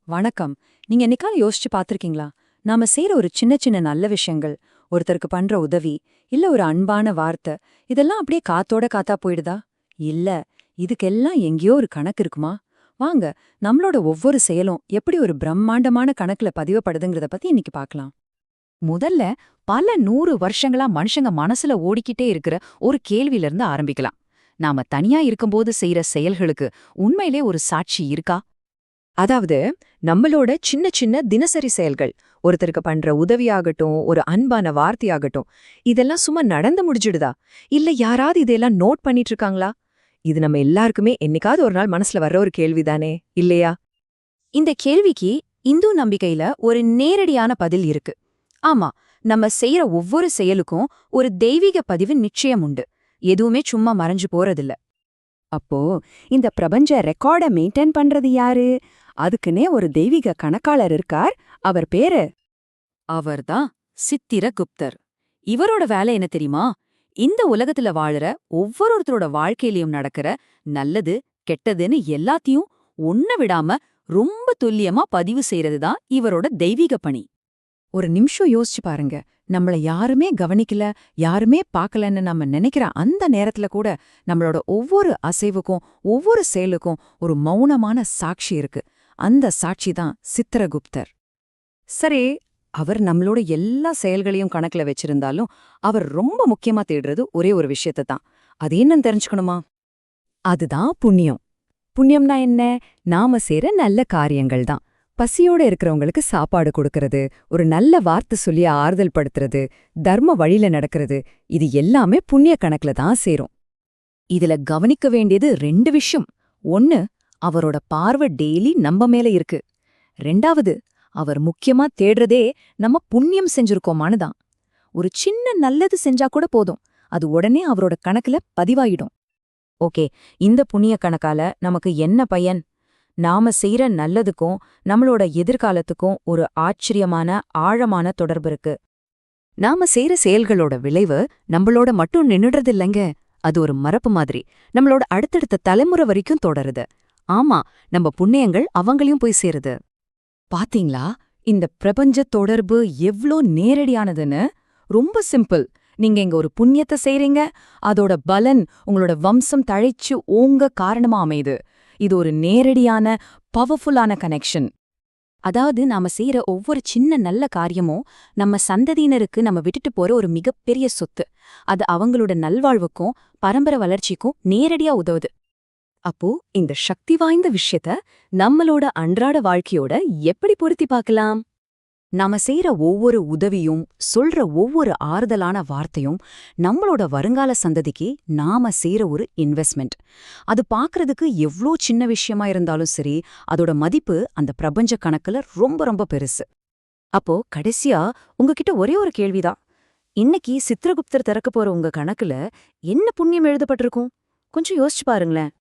வணக்கம். நீங்க என்னைக்காவது யோசிச்சு பார்த்திருக்கீங்களா? நாம செய்யற ஒரு சின்ன சின்ன நல்ல விஷயங்கள், ஒருத்தருக்கு பண்ற உதவி, இல்ல ஒரு அன்பான வார்த்தை, இதெல்லாம் அப்படியே காத்தோட காத்தா போயிடுதா? இல்ல, இதுக்கெல்லாம் எங்கேயோ ஒரு கணக்கு இருக்குமா? வாங்க, நம்மளோட ஒவ்வொரு செயலும் எப்படி ஒரு பிரம்மாண்டமான கணக்குல பதிவப்படுதுங்கிறத பத்தி இன்னைக்கு பார்க்கலாம். முதல்ல பல 100 வருஷங்களா மனுஷங்க மனசுல ஓடிக்கிட்டே இருக்கிற ஒரு கேள்வியில இருந்து ஆரம்பிக்கலாம். நாம தனியா இருக்கும்போது செய்யற செயல்களுக்கு உண்மையிலே ஒரு சாட்சி இருக்கா? அதாவது நம்மளோட சின்ன சின்ன தினசரி செயல்கள், ஒருத்தருக்கு பண்ற உதவியாகட்டும், ஒரு அன்பான வார்த்தையாகட்டும், இதெல்லாம் சும்மா நடந்து முடிஞ்சிடுதா? இல்ல யாராவது இதெல்லாம் நோட் பண்ணிட்டு இருக்காங்களா? இது நம்ம எல்லாருக்குமே என்னைக்காவது ஒரு நாள் மனசுல வர்ற ஒரு கேள்விதானே, இல்லையா? இந்த கேள்விக்கு இந்து நம்பிக்கையில ஒரு நேரடியான பதில் இருக்கு. ஆமா, நம்ம செய்யற ஒவ்வொரு செயலுக்கும் ஒரு தெய்வீக பதிவு நிச்சயம் உண்டு. எதுவுமே சும்மா மறைஞ்சு போறதில்ல. அப்போ இந்த பிரபஞ்ச ரெக்கார்ட மெயின்டைன் பண்றது யாரு? அதுக்குன்னே ஒரு தெய்வீக கணக்காளர் இருக்கார். அவர் பேரு அவர்தான் சித்திரகுப்தர். இவரோட வேலை என்ன தெரியுமா? இந்த உலகத்துல வாழுற ஒவ்வொருத்தரோட வாழ்க்கையிலயும் நடக்கிற நல்லது கெட்டதுன்னு எல்லாத்தையும் ஒண்ண விடாம ரொம்ப துல்லியமா பதிவு செய்யறதுதான் இவரோட தெய்வீக பணி. ஒரு நிமிஷம் யோசிச்சு பாருங்க. நம்மள யாருமே கவனிக்கல, யாருமே பார்க்கலன்னு நம்ம நினைக்கிற அந்த நேரத்துல கூட நம்மளோட ஒவ்வொரு அசைவுக்கும் ஒவ்வொரு செயலுக்கும் ஒரு மௌனமான சாட்சி இருக்கு. அந்த சாட்சி தான் சித்திரகுப்தர். சரி, அவர் நம்மளோட எல்லா செயல்களையும் கணக்குல வச்சிருந்தாலும் அவர் ரொம்ப முக்கியமா தேடுறது ஒரே ஒரு விஷயத்தை தான். அது என்னன்னு தெரிஞ்சுக்கணுமா? அதுதான் புண்ணியம். புண்ணியம்னா என்ன? நாம செய்ற நல்ல காரியங்கள் தான். பசியோட இருக்கிறவங்களுக்கு சாப்பாடு கொடுக்கறது, ஒரு நல்ல வார்த்தை சொல்லி ஆறுதல் படுத்துறது, தர்ம வழியில நடக்கிறது, இது எல்லாமே புண்ணிய கணக்குல தான் சேரும். இதுல கவனிக்க வேண்டியது 2 விஷயம். ஒன்னு, அவரோட பார்வை டெய்லி நம்ம மேல இருக்கு. 2வது, அவர் முக்கியமா தேடுறதே நம்ம புண்ணியம் செஞ்சிருக்கோமான்னு தான். ஒரு சின்ன நல்லது செஞ்சா கூட போதும், அது உடனே அவரோட கணக்குல பதிவாயிடும். ஓகே, இந்த புண்ணிய கணக்கால நமக்கு என்ன பயன்? நாம செய்யற நல்லதுக்கும் நம்மளோட எதிர்காலத்துக்கும் ஒரு ஆச்சரியமான ஆழமான தொடர்பு இருக்கு. நாம செய்யற செயல்களோட விளைவு நம்மளோட மட்டும் நின்னுடுறது இல்லைங்க. அது ஒரு மரப்பு மாதிரி நம்மளோட அடுத்தடுத்த தலைமுறை வரைக்கும் தொடருது. ஆமா, நம்ம புண்ணியங்கள் அவங்களையும் போய் சேருது. பாத்தீங்களா, இந்த பிரபஞ்ச தொடர்பு எவ்ளோ நேரடியானதுன்னு? ரொம்ப சிம்பிள். நீங்க இங்க ஒரு புண்ணியத்தை செய்றீங்க, அதோட பலன் உங்களோட வம்சம் தழைச்சு ஓங்க காரணமா அமையுது. இது ஒரு நேரடியான பவர்ஃபுல்லான கனெக்ஷன். அதாவது நாம செய்யற ஒவ்வொரு சின்ன நல்ல காரியமும் நம்ம சந்ததியினருக்கு நம்ம விட்டுட்டு போற ஒரு மிகப்பெரிய சொத்து. அது அவங்களோட நல்வாழ்வுக்கும் பரம்பரை வளர்ச்சிக்கும் நேரடியா உதவுது. அப்போ இந்த சக்தி வாய்ந்த விஷயத்த நம்மளோட அன்றாட வாழ்க்கையோட எப்படி பொருத்தி பார்க்கலாம்? நாம செய்யற ஒவ்வொரு உதவியும் சொல்ற ஒவ்வொரு ஆறுதலான வார்த்தையும் நம்மளோட வருங்கால சந்ததிக்கு நாம செய்யற ஒரு இன்வெஸ்ட்மெண்ட். அது பார்க்கறதுக்கு எவ்ளோ சின்ன விஷயமா இருந்தாலும் சரி, அதோட மதிப்பு அந்த பிரபஞ்ச கணக்குல ரொம்ப ரொம்ப பெருசு. அப்போ கடைசியா உங்ககிட்ட ஒரே ஒரு கேள்விதான். இன்னைக்கு சித்திரகுப்தர் திறக்க போற உங்க கணக்குல என்ன புண்ணியம் எழுதப்பட்டிருக்கும்? கொஞ்சம் யோசிச்சு பாருங்களேன்.